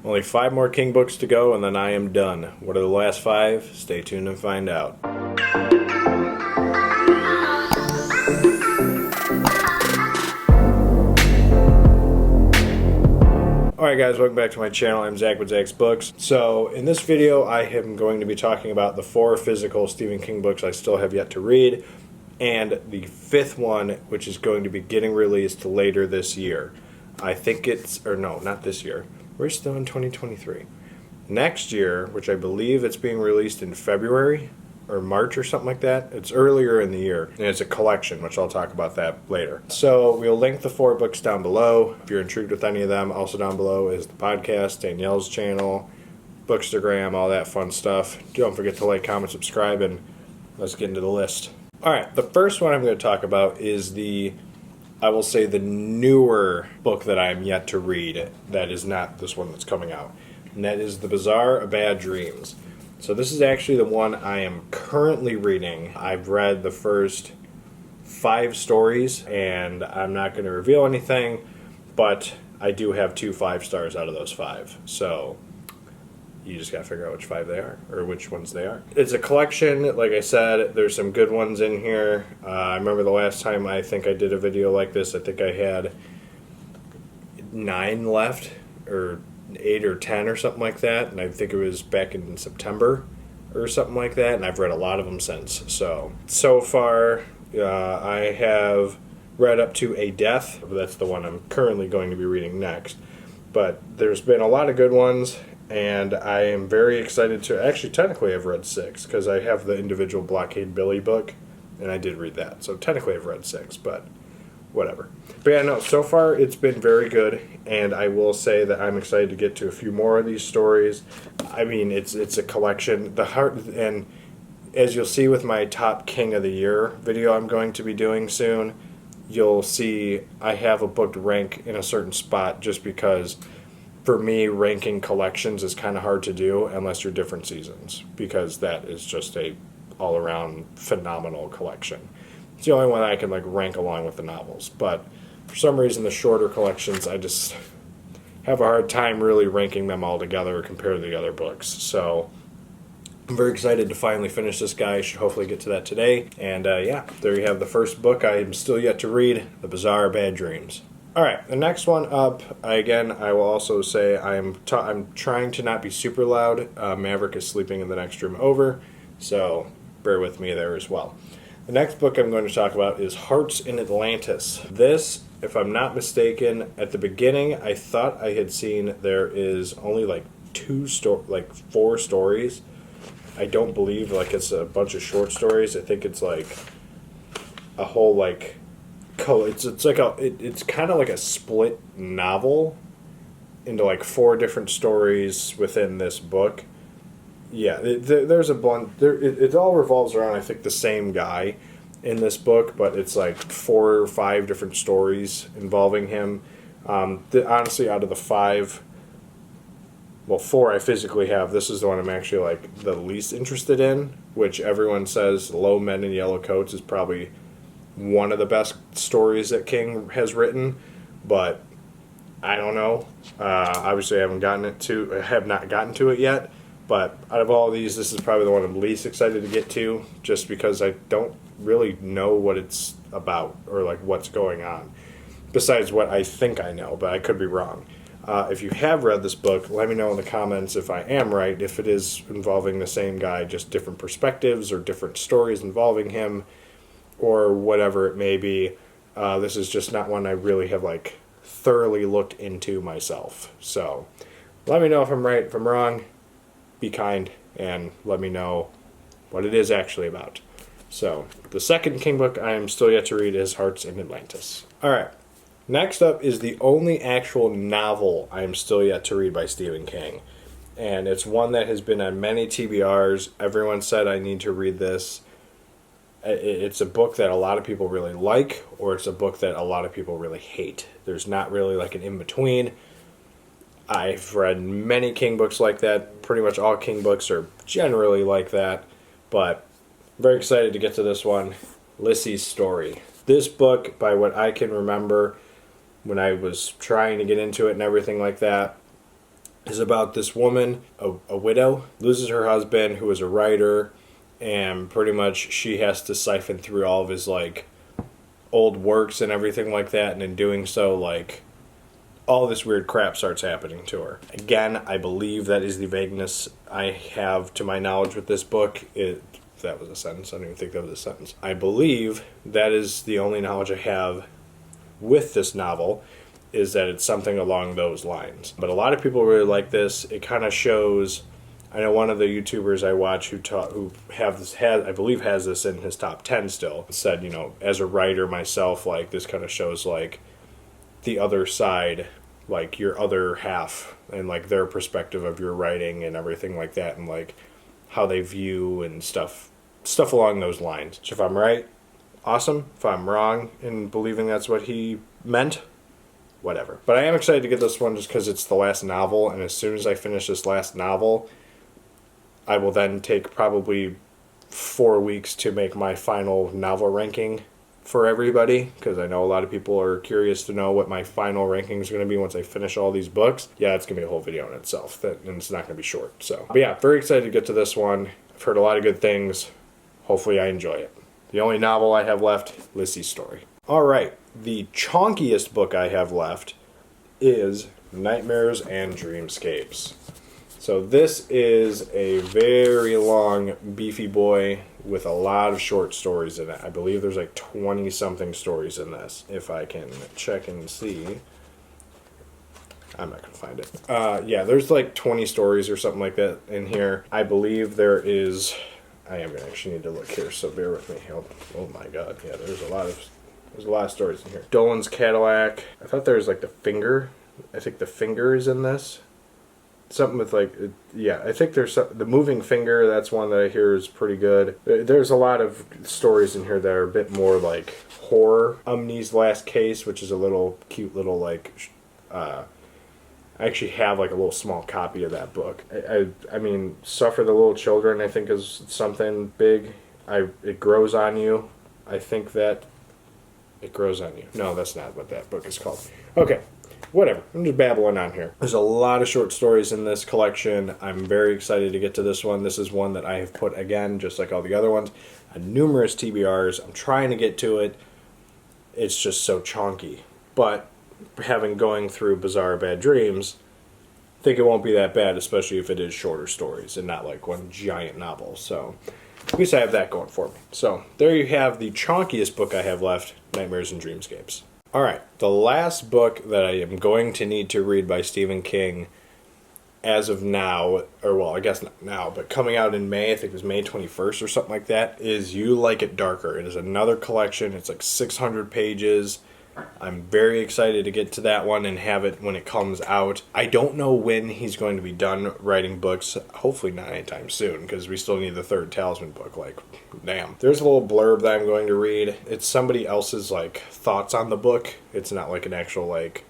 Only 5 more King books to go, and then I am done. What are the last 5? Stay tuned and find out. Alright guys, welcome back to my channel. I'm Zach with Zacks Books. So in this video I am going to be talking about the 4 physical Stephen King books I still have yet to read, and the 5th one, which is going to be getting released later this year. I think it's, or no, not this year. We're still in 2023. Next year, which I believe it's being released in February or March or something like that. It's earlier in the year, and it's a collection, which I'll talk about that later. So we'll link the 4 books down below if you're intrigued with any of them. Also down below is the podcast, Danielle's channel, Bookstagram, all that fun stuff. Don't forget to like, comment, subscribe, and let's get into the list. Alright, the first one I'm going to talk about is I will say the newer book that I am yet to read that is not this one that's coming out. And that is The Bizarro of Bad Dreams. So this is actually the one I am currently reading. I've read the first 5 stories, and I'm not going to reveal anything, but I do have 2 5-stars out of those 5. So you just got to figure out which 5 they are, or which ones they are. It's a collection, like I said. There's some good ones in here. I remember the last time I think I did a video like this, I think I had 9 left, or 8 or 10 or something like that, and I think it was back in September or something like that, and I've read a lot of them since. So far, I have read up to A Death. That's the one I'm currently going to be reading next. But there's been a lot of good ones, and I am very excited to... Actually, technically I've read 6, because I have the individual Blockade Billy book, and I did read that. So technically I've read 6, but whatever. But yeah, no, so far it's been very good, and I will say that I'm excited to get to a few more of these stories. I mean, it's a collection. And as you'll see with my top King of the Year video I'm going to be doing soon, you'll see I have a book rank in a certain spot, just because for me ranking collections is kind of hard to do unless you're different seasons, because that is just a all-around phenomenal collection. It's the only one I can rank along with the novels, but for some reason the shorter collections, I just have a hard time really ranking them all together compared to the other books. So I'm very excited to finally finish this guy. I should hopefully get to that today. And yeah, there you have the first book I am still yet to read, The Bizarro of Bad Dreams. Alright, the next one up, again, I will also say I'm trying to not be super loud. Maverick is sleeping in the next room over, so bear with me there as well. The next book I'm going to talk about is Hearts in Atlantis. This, if I'm not mistaken, at the beginning I thought I had seen there is only 4 stories. I don't believe it's a bunch of short stories. I think it's a whole it's kind of like a split novel into 4 different stories within this book. Yeah, there's a bunch. It all revolves around, I think, the same guy in this book, but it's 4 or 5 different stories involving him. Honestly, out of the 5, well, 4 I physically have, this is the one I'm actually the least interested in, which everyone says Low Men in Yellow Coats is probably one of the best stories that King has written, but I don't know. Obviously, I have not gotten to it yet. But out of all of these, this is probably the one I'm least excited to get to, just because I don't really know what it's about or what's going on, besides what I think I know, but I could be wrong. If you have read this book, let me know in the comments if I am right, if it is involving the same guy, just different perspectives or different stories involving him, or whatever it may be. This is just not one I really have thoroughly looked into myself. So let me know if I'm right, if I'm wrong. Be kind and let me know what it is actually about. So, the second King book I am still yet to read is Hearts in Atlantis. Alright, next up is the only actual novel I am still yet to read by Stephen King. And it's one that has been on many TBRs. Everyone said I need to read this. It's a book that a lot of people really like, or it's a book that a lot of people really hate. There's not really an in-between. I've read many King books like that. Pretty much all King books are generally like that. But I'm very excited to get to this one, Lissys Story. This book, by what I can remember, when I was trying to get into it and everything like that, is about this woman, a widow, loses her husband who is a writer, and pretty much she has to siphon through all of his like old works and everything like that, and in doing so, like, all this weird crap starts happening to her. Again, I believe that is the vagueness I have to my knowledge with this book. That was a sentence. I don't even think that was a sentence. I believe that is the only knowledge I have with this novel, is that it's something along those lines. But a lot of people really like this. It kind of shows. I know one of the YouTubers I watch who I believe has this in his top 10 still, said, you know, as a writer myself, like, this kind of shows, like, the other side, like, your other half, and, like, their perspective of your writing and everything like that, and, like, how they view and stuff along those lines. So if I'm right, awesome. If I'm wrong in believing that's what he meant, whatever. But I am excited to get this one just because it's the last novel, and as soon as I finish this last novel, I will then take probably 4 weeks to make my final novel ranking for everybody, because I know a lot of people are curious to know what my final ranking is going to be once I finish all these books. Yeah, it's going to be a whole video in itself, and it's not going to be short. So, but yeah, very excited to get to this one. I've heard a lot of good things. Hopefully I enjoy it. The only novel I have left, Lissys Story. All right, the chonkiest book I have left is Nightmares and Dreamscapes. So this is a very long, beefy boy with a lot of short stories in it. I believe there's like 20-something stories in this. If I can check and see. I'm not going to find it. Yeah, there's like 20 stories or something like that in here. I believe there is... I am going to actually need to look here, so bear with me. Oh my god. Yeah, there's a lot of stories in here. Dolan's Cadillac. I thought there was like the Finger. I think the Finger is in this. Something with like, yeah, I think there's the Moving Finger. That's one that I hear is pretty good. There's a lot of stories in here that are a bit more like horror. Umni's Last Case, which is a little cute little like, I actually have like a little small copy of that book. I mean, Suffer the Little Children, I think, is something big. It Grows on You. I think that It Grows on You. No, that's not what that book is called. Okay. Whatever, I'm just babbling on here. There's a lot of short stories in this collection. I'm very excited to get to this one. This is one that I have put, again, just like all the other ones, on numerous TBRs. I'm trying to get to it. It's just so chonky. But going through Bizarro of Bad Dreams, I think it won't be that bad, especially if it is shorter stories and not like one giant novel. So at least I have that going for me. So there you have the chonkiest book I have left, Nightmares and Dreamscapes. Alright, the last book that I am going to need to read by Stephen King as of now, or well, I guess not now, but coming out in May, I think it was May 21st or something like that, is You Like It Darker. It is another collection. It's like 600 pages. I'm very excited to get to that one and have it when it comes out. I don't know when he's going to be done writing books. Hopefully not anytime soon, because we still need the third Talisman book. Like, damn. There's a little blurb that I'm going to read. It's somebody else's, like, thoughts on the book. It's not like an actual, like,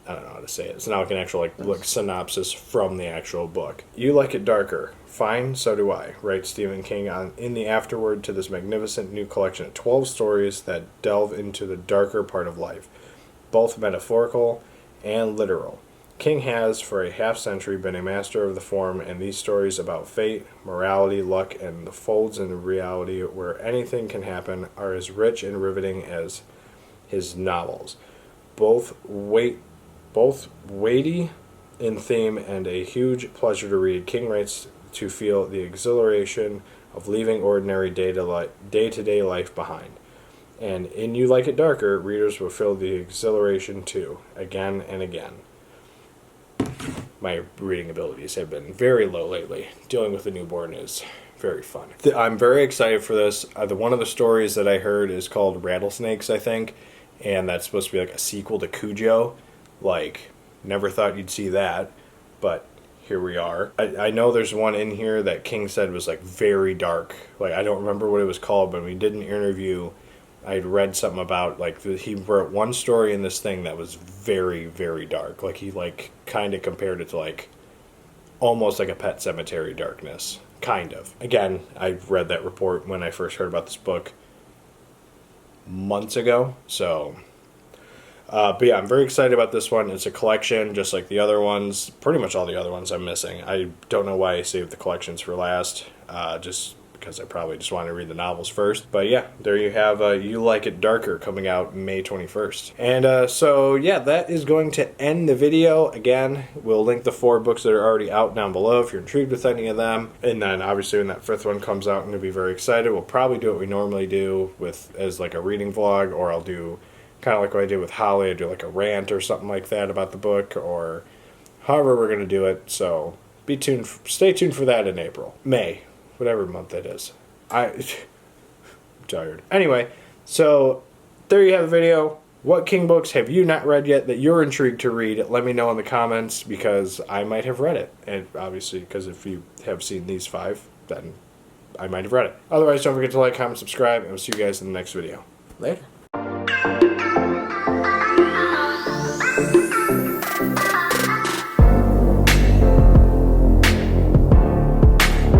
I don't know how to say it. It's not like an actual, like synopsis from the actual book. You Like It Darker. Fine, so do I, writes Stephen King in the afterword to this magnificent new collection of 12 stories that delve into the darker part of life, both metaphorical and literal. King has, for a half-century, been a master of the form, and these stories about fate, morality, luck, and the folds in reality where anything can happen are as rich and riveting as his novels. Both weighty in theme and a huge pleasure to read. King writes to feel the exhilaration of leaving ordinary day-to-day life behind. And in You Like It Darker, readers will feel the exhilaration too, again and again. My reading abilities have been very low lately. Dealing with a newborn is very fun. I'm very excited for this. One of the stories that I heard is called Rattlesnakes, I think, and that's supposed to be like a sequel to Cujo. Like, never thought you'd see that, but here we are. I know there's one in here that King said was like very dark. Like, I don't remember what it was called, but when we did an interview, I'd read something about like he wrote one story in this thing that was very, very dark. Like, he like kind of compared it to like almost like a Pet Sematary darkness. Kind of. Again, I read that report when I first heard about this book months ago, so But yeah, I'm very excited about this one. It's a collection, just like the other ones. Pretty much all the other ones I'm missing. I don't know why I saved the collections for last. Just because I probably just wanted to read the novels first. But yeah, there you have You Like It Darker coming out May 21st. And so yeah, that is going to end the video. Again, we'll link the 4 books that are already out down below if you're intrigued with any of them. And then obviously when that 5th one comes out, I'm going to be very excited. We'll probably do what we normally do with as like a reading vlog, or I'll do kind of like what I did with Holly. I do like a rant or something like that about the book, or however we're going to do it. So stay tuned for that in April. May. Whatever month it is. I'm tired. Anyway, so there you have the video. What King books have you not read yet that you're intrigued to read? Let me know in the comments, because I might have read it. And obviously, because if you have seen these 5, then I might have read it. Otherwise, don't forget to like, comment, subscribe, and we'll see you guys in the next video. Later.